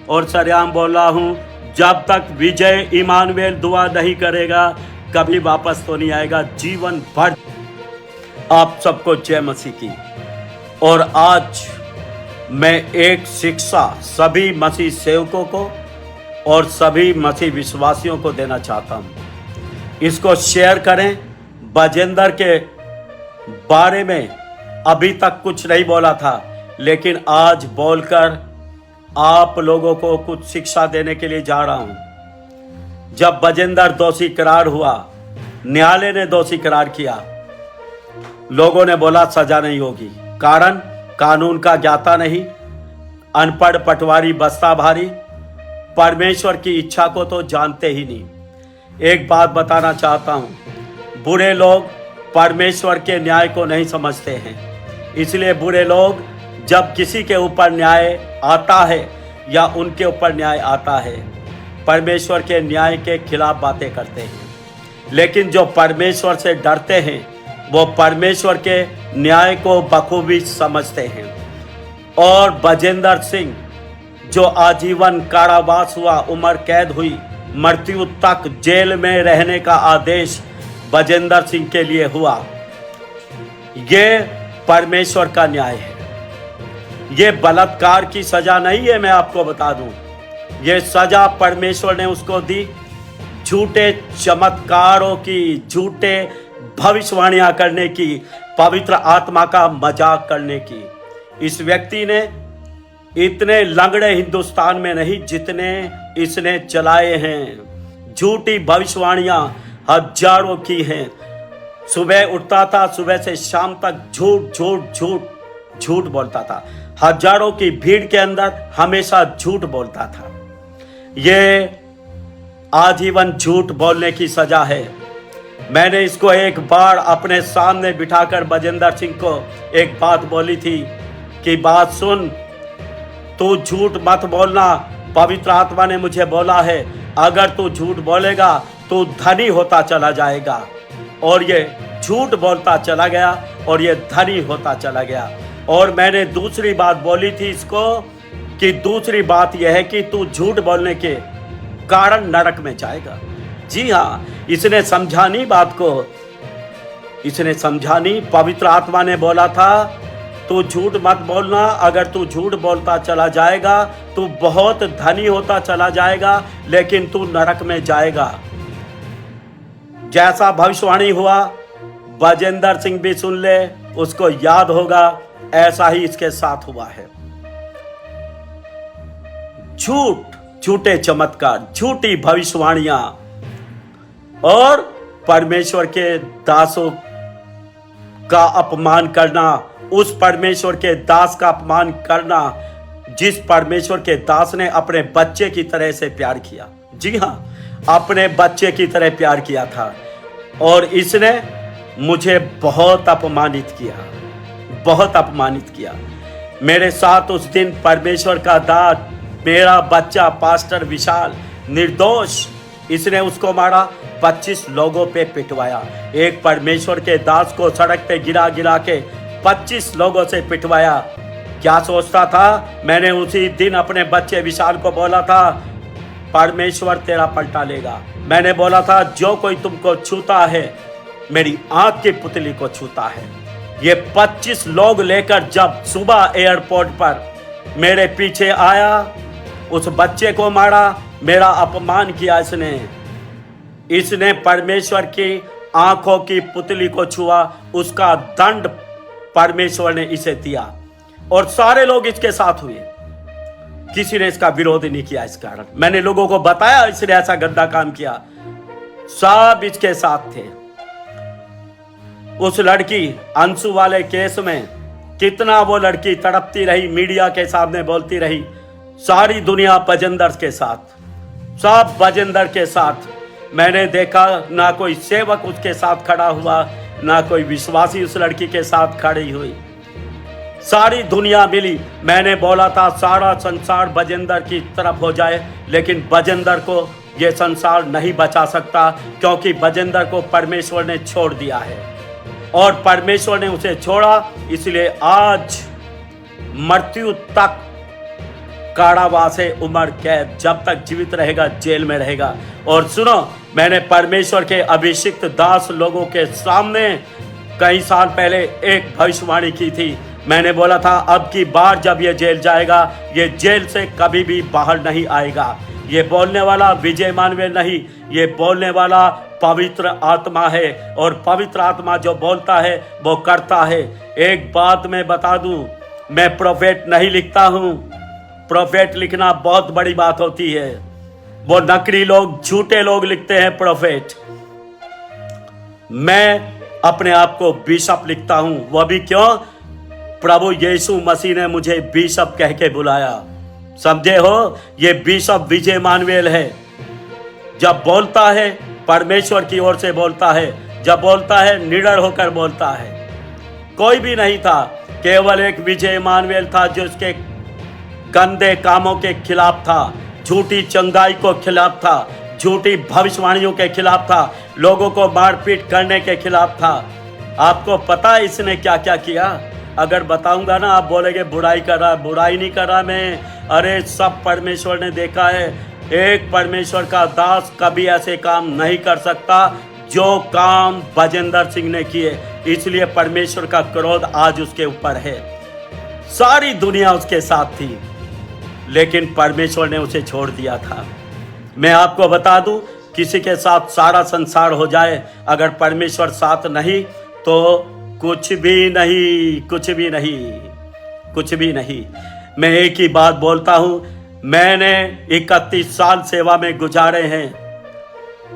और सरेआम बोल रहा हूँ, जब तक विजय इमानुएल दुआ नहीं करेगा कभी वापस तो नहीं आएगा जीवन भर। आप सबको जय मसीह की। और आज मैं एक शिक्षा सभी मसीह सेवकों को और सभी मसीह विश्वासियों को देना चाहता हूँ। इसको शेयर करें। बजेंद्र के बारे में अभी तक कुछ नहीं बोला था, लेकिन आज बोलकर आप लोगों को कुछ शिक्षा देने के लिए जा रहा हूं। जब बजेंद्र दोषी करार हुआ, न्यायालय ने दोषी करार किया, लोगों ने बोला सजा नहीं होगी, कारण कानून का ज्ञाता नहीं, अनपढ़ पटवारी बस्ता भारी, परमेश्वर की इच्छा को तो जानते ही नहीं। एक बात बताना चाहता हूं, बुरे लोग परमेश्वर के न्याय को नहीं समझते हैं, इसलिए बुरे लोग जब किसी के ऊपर न्याय आता है या उनके ऊपर न्याय आता है, परमेश्वर के न्याय के खिलाफ बातें करते हैं। लेकिन जो परमेश्वर से डरते हैं वो परमेश्वर के न्याय को बखूबी समझते हैं। और बजेंद्र सिंह जो आजीवन कारावास हुआ, उम्र कैद हुई, मृत्यु तक जेल में रहने का आदेश बजेंद्र सिंह के लिए हुआ, ये परमेश्वर का न्याय है। ये बलात्कार की सजा नहीं है, मैं आपको बता दूं। ये सजा परमेश्वर ने उसको दी झूठे चमत्कारों की, झूठे भविष्यवाणियां करने की, पवित्र आत्मा का मजाक करने की। इस व्यक्ति ने इतने लंगड़े हिंदुस्तान में नहीं जितने इसने चलाए हैं। झूठी भविष्यवाणियां हजारों की हैं। सुबह उठता था, सुबह से शाम तक झूठ झूठ झूठ झूठ बोलता था। हजारों की भीड़ के अंदर हमेशा झूठ बोलता था। ये आजीवन झूठ बोलने की सजा है। मैंने इसको एक बार अपने सामने बिठाकर बजेंद्र सिंह को एक बात बोली थी कि बात सुन, तू झूठ मत बोलना। पवित्र आत्मा ने मुझे बोला है, अगर तू झूठ बोलेगा तो धनी होता चला जाएगा। और ये झूठ बोलता चला गया और ये धनी होता चला गया। और मैंने दूसरी बात बोली थी इसको कि दूसरी बात यह है कि तू झूठ बोलने के कारण नरक में जाएगा। जी हाँ, इसने समझा नहीं बात को, इसने समझा नहीं। पवित्र आत्मा ने बोला था तू झूठ मत बोलना, अगर तू झूठ बोलता चला जाएगा तू बहुत धनी होता चला जाएगा, लेकिन तू नरक में जाएगा। जैसा भविष्यवाणी हुआ, बजेंद्र सिंह भी सुन ले, उसको याद होगा, ऐसा ही इसके साथ हुआ है। झूठ, झूठे चमत्कार, झूठी भविष्यवाणियां और परमेश्वर के दासों का अपमान करना, उस परमेश्वर के दास का अपमान करना जिस परमेश्वर के दास ने अपने बच्चे की तरह से प्यार किया। जी हां, अपने बच्चे की तरह प्यार किया था। और इसने मुझे बहुत अपमानित किया, बहुत अपमानित किया। मेरे साथ उस दिन परमेश्वर का दास, मेरा बच्चा पास्टर विशाल, निर्दोष, इसने उसको मारा, 25 लोगों पे पिटवाया। एक परमेश्वर के दास को सड़क पे गिरा गिरा के 25 लोगों से पिटवाया। क्या सोचता था? मैंने उसी दिन अपने बच्चे विशाल को बोला था, परमेश्वर तेरा पलटा लेगा। मैंने बोला था जो कोई तुमको छूता है मेरी आंख की पुतली को छूता है। ये 25 लोग लेकर जब सुबह एयरपोर्ट पर मेरे पीछे आया, उस बच्चे को मारा, मेरा अपमान किया इसने परमेश्वर की आंखों की पुतली को छुआ, उसका दंड परमेश्वर ने इसे दिया। और सारे लोग इसके साथ हुए, किसी ने इसका विरोध नहीं किया। इस कारण मैंने लोगों को बताया इसने ऐसा गंदा काम किया, सब इसके साथ थे। उस लड़की अंशु वाले केस में कितना वो लड़की तड़पती रही, मीडिया के सामने बोलती रही, सारी दुनिया बजेंद्र के साथ, सब बजेंद्र के साथ। मैंने देखा ना कोई सेवक उसके साथ खड़ा हुआ, ना कोई विश्वासी उस लड़की के साथ खड़ी हुई, सारी दुनिया मिली। मैंने बोला था सारा संसार बजेंद्र की तरफ हो जाए, लेकिन बजेंद्र को ये संसार नहीं बचा सकता, क्योंकि बजेंद्र को परमेश्वर ने छोड़ दिया है और परमेश्वर ने उसे छोड़ा। इसलिए आज मृत्यु तक कारावास है, उम्र कैद, जब तक जीवित रहेगा जेल में रहेगा। और सुनो, मैंने परमेश्वर के अभिषिक्त दास लोगों के सामने कई साल पहले एक भविष्यवाणी की थी। मैंने बोला था अब की बार जब ये जेल जाएगा, ये जेल से कभी भी बाहर नहीं आएगा। ये बोलने वाला विजय इमानुएल नहीं, ये बोलने वाला पवित्र आत्मा है, और पवित्र आत्मा जो बोलता है वो करता है। एक बात मैं बता दूं, मैं प्रोफेट नहीं लिखता हूं। प्रोफेट लिखना बहुत बड़ी बात होती है, वो नकली लोग, झूठे लोग लिखते हैं प्रोफेट। मैं अपने आप को बिशप लिखता हूं। वह भी क्यों? प्रभु यीशु मसीह ने मुझे बिशप कह के बुलाया, समझे हो? ये बिशप विजय इमानुएल है। जब बोलता है परमेश्वर की ओर से बोलता है, जब बोलता है निडर होकर बोलता है। कोई भी नहीं था, केवल एक विजय इमानुएल था जो उसके गंदे कामों के खिलाफ था, झूठी चंगाई को खिलाफ था, झूठी भविष्यवाणियों के खिलाफ था, लोगों को मारपीट करने के खिलाफ था। आपको पता है इसने क्या क्या किया? अगर बताऊंगा ना आप बोलेंगे बुराई कर रहा। बुराई नहीं कर रहा मैं, अरे सब परमेश्वर ने देखा है। एक परमेश्वर का दास कभी ऐसे काम नहीं कर सकता जो काम बजेंद्र सिंह ने किए। इसलिए परमेश्वर का क्रोध आज उसके ऊपर है। सारी दुनिया उसके साथ थी, लेकिन परमेश्वर ने उसे छोड़ दिया था। मैं आपको बता दूं, किसी के साथ सारा संसार हो जाए, अगर परमेश्वर साथ नहीं तो कुछ भी नहीं, कुछ भी नहीं, कुछ भी नहीं। मैं एक ही बात बोलता हूं, मैंने 31 साल सेवा में गुजारे हैं।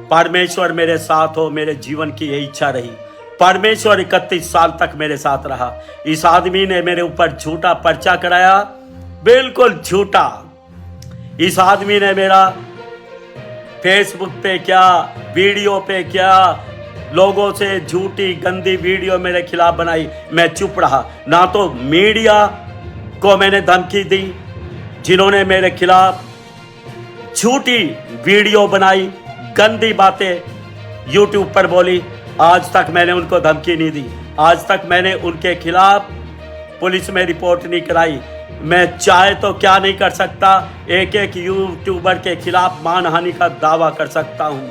परमेश्वर मेरे साथ हो, मेरे जीवन की यही इच्छा रही। परमेश्वर 31 साल तक मेरे साथ रहा। इस आदमी ने मेरे ऊपर झूठा पर्चा कराया, बिल्कुल झूठा। इस आदमी ने मेरा फेसबुक पे क्या, वीडियो पे क्या, लोगों से झूठी गंदी वीडियो मेरे खिलाफ बनाई। मैं चुप रहा। ना तो मीडिया को मैंने धमकी दी, जिन्होंने मेरे खिलाफ झूठी वीडियो बनाई, गंदी बातें यूट्यूब पर बोली, आज तक मैंने उनको धमकी नहीं दी। आज तक मैंने उनके खिलाफ पुलिस में रिपोर्ट नहीं कराई। मैं चाहे तो क्या नहीं कर सकता, एक एक यूट्यूबर के खिलाफ मानहानि का दावा कर सकता हूं।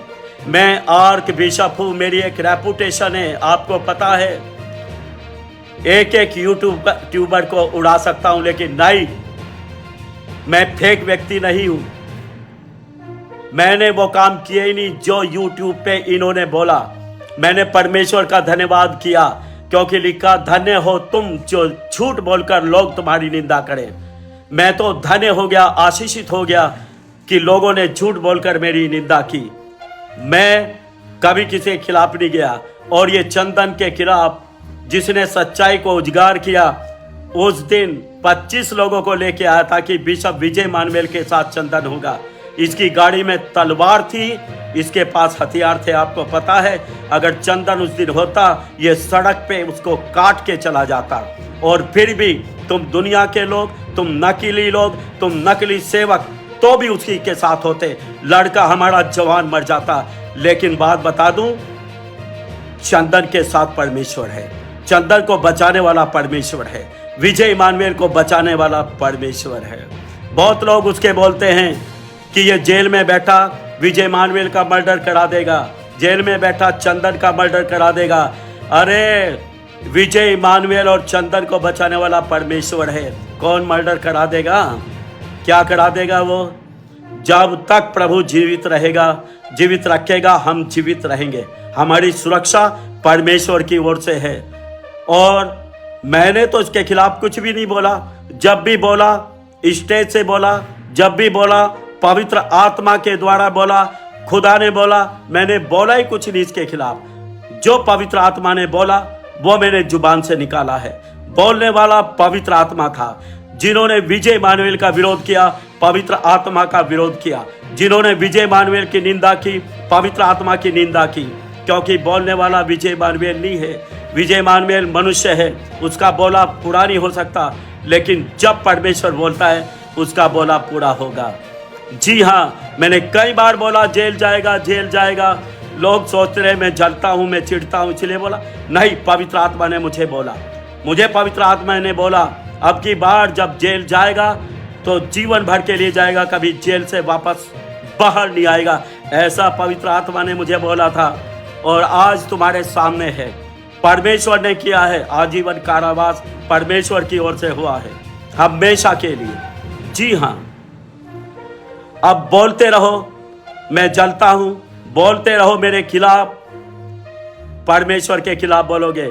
मैं आर्क बिशप हूं, मेरी एक रेपुटेशन है, आपको पता है। एक एक यूट्यूबर को उड़ा सकता हूं, लेकिन नहीं, मैं फेक व्यक्ति नहीं हूं। मैंने वो काम किए ही नहीं जो यूट्यूब पे इन्होंने बोला। मैंने परमेश्वर का धन्यवाद किया, क्योंकि लिखा धन्य हो तुम जो झूठ बोलकर लोग तुम्हारी निंदा करें। मैं तो धन्य हो गया, आशीषित हो गया कि लोगों ने झूठ बोलकर मेरी निंदा की। मैं कभी किसी के खिलाफ नहीं गया। और ये चंदन के खिलाफ जिसने सच्चाई को उजागर किया, उस दिन 25 लोगों को लेके आया था कि बिशप विजय इमानुएल के साथ चंदन होगा। इसकी गाड़ी में तलवार थी, इसके पास हथियार थे। आपको पता है, अगर चंदन उस दिन होता, ये सड़क पे उसको काट के चला जाता। और फिर भी तुम दुनिया के लोग, तुम नकली लोग, तुम नकली सेवक, तो भी उसी के साथ होते। लड़का हमारा जवान मर जाता। लेकिन बात बता दूं, चंदन के साथ परमेश्वर है। चंदन को बचाने वाला परमेश्वर है। विजय इमानुएल को बचाने वाला परमेश्वर है। बहुत लोग उसके बोलते हैं कि ये जेल में बैठा विजय इमानुएल का मर्डर करा देगा, जेल में बैठा चंदन का मर्डर करा देगा। अरे विजय इमानुएल और चंदन को बचाने वाला परमेश्वर है। कौन मर्डर करा देगा? क्या करा देगा वो? जब तक प्रभु जीवित रहेगा, जीवित रखेगा, हम जीवित रहेंगे। हमारी सुरक्षा परमेश्वर की ओर से है। और मैंने तो इसके खिलाफ कुछ भी नहीं बोला। जब भी बोला स्टेज से बोला, जब भी बोला पवित्र आत्मा के द्वारा बोला, खुदा ने बोला, मैंने बोला ही कुछ नहीं इसके खिलाफ। जो पवित्र आत्मा ने बोला वो मैंने जुबान से निकाला है। बोलने वाला पवित्र आत्मा था। जिन्होंने विजय इमानुएल का विरोध किया, पवित्र आत्मा का विरोध किया। जिन्होंने विजय इमानुएल की निंदा की, पवित्र आत्मा की निंदा की। क्योंकि बोलने वाला विजय इमानुएल नहीं है, विजय इमानुएल मनुष्य है। उसका बोला पूरा नहीं हो सकता, लेकिन जब परमेश्वर बोलता है उसका बोला पूरा होगा। जी हाँ, मैंने कई बार बोला जेल जाएगा, जेल जाएगा। लोग सोचते रहे मैं जलता हूँ, मैं चिढ़ता हूँ, इसलिए बोला नहीं। पवित्र आत्मा ने मुझे बोला, मुझे पवित्र आत्मा ने बोला अब की बार जब जेल जाएगा तो जीवन भर के लिए जाएगा, कभी जेल से वापस बाहर नहीं आएगा। ऐसा पवित्र आत्मा ने मुझे बोला था और आज तुम्हारे सामने है। परमेश्वर ने किया है, आजीवन कारावास परमेश्वर की ओर से हुआ है, हमेशा के लिए। जी हाँ, अब बोलते रहो मैं जलता हूं, बोलते रहो मेरे खिलाफ। परमेश्वर के खिलाफ बोलोगे,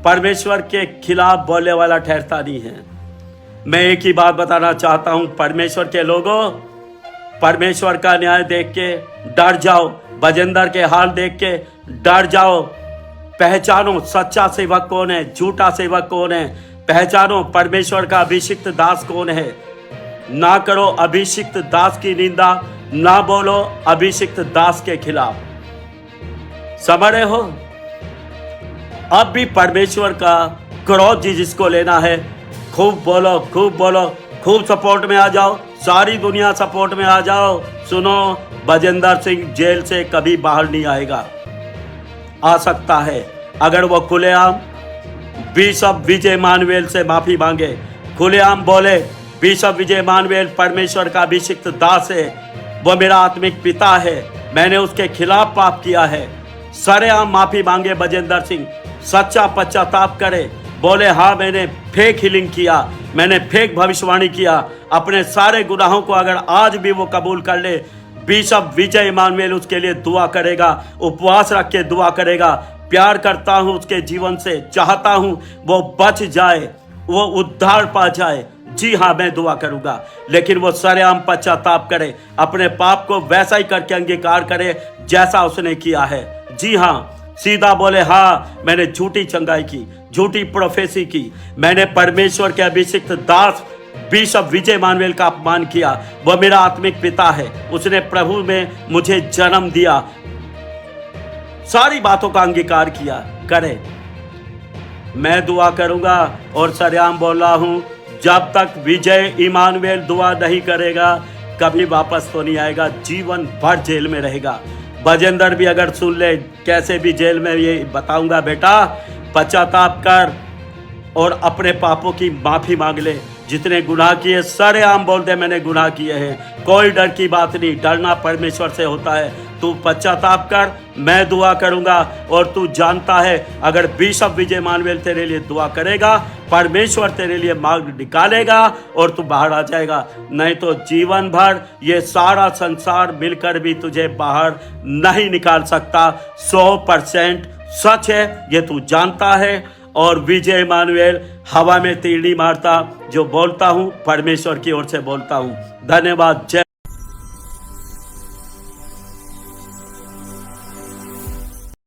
परमेश्वर के खिलाफ बोलने वाला ठहरता नहीं है। मैं एक ही बात बताना चाहता हूं, परमेश्वर के लोगों, परमेश्वर का न्याय देख के डर जाओ, बजेंद्र के हाल देख के डर जाओ। पहचानो सच्चा सेवक कौन है, झूठा सेवक कौन है। पहचानो परमेश्वर का अभिषिक्त दास कौन है। ना करो अभिषिक्त दास की निंदा, ना बोलो अभिषिक्त दास के खिलाफ। समझ रहे हो? अब भी परमेश्वर का क्रोध जिसको लेना है, खूब बोलो, खूब बोलो, खूब सपोर्ट में आ जाओ, सारी दुनिया सपोर्ट में आ जाओ। सुनो, बजेंद्र सिंह जेल से कभी बाहर नहीं आएगा। आ सकता है अगर वो खुलेआम बिशप विजय मानवेल से माफी मांगे, खुलेआम बोले बिशप विजय मानवेल परमेश्वर का अभिषिक्त दास है, वो मेरा आत्मिक पिता है, मैंने उसके खिलाफ पाप किया है। सरेआम माफी मांगे बजेंद्र सिंह, सच्चा पश्चाताप करे, बोले हाँ मैंने फेक हीलिंग किया, मैंने फेक भविष्यवाणी किया। अपने सारे गुनाहों को अगर आज भी वो कबूल कर ले, बिशप विजय इमानुएल उसके लिए दुआ करेगा, उपवास रख के दुआ करेगा। प्यार करता हूं उसके जीवन से, चाहता हूं वो बच जाए, वो उद्धार पा जाए। जी हाँ, मैं दुआ करूंगा, लेकिन वो सरेआम पश्चाताप करे, अपने पाप को वैसा ही करके अंगीकार करे जैसा उसने किया है। जी हाँ, सीधा बोले हाँ मैंने झूठी चंगाई की, झूठी प्रोफेसी की, मैंने परमेश्वर के अभिषिक्त दास बिशप विजय मानवेल का अपमान किया। वह मेरा आत्मिक पिता है, उसने प्रभु में मुझे जन्म दिया। सारी बातों का अंगीकार किया करे। मैं दुआ करूंगा और सरेआम बोल रहा हूं, जब तक विजय इमानुएल दुआ नहीं करेगा कभी वापस तो नहीं आएगा, जीवन भर जेल में रहेगा। बजेंद्र भी अगर सुन ले, कैसे भी जेल में, ये बताऊंगा बेटा पश्चाताप कर और अपने पापों की माफी मांग ले। जितने गुनाह किए सरेआम बोल दे मैंने गुनाह किए हैं, कोई डर की बात नहीं, डरना परमेश्वर से होता है। तू पश्चाताप कर, मैं दुआ करूंगा और तू जानता है अगर बिशप विजय मानवेल तेरे लिए दुआ करेगा, परमेश्वर तेरे लिए मार्ग निकालेगा और तू बाहर आ जाएगा। नहीं तो जीवन भर ये सारा संसार मिलकर भी तुझे बाहर नहीं निकाल सकता। 100% सच है, ये तू जानता है। और विजय इमानुएल हवा में तीर नहीं मारता, जो बोलता हूं परमेश्वर की ओर से बोलता हूं। धन्यवाद। जय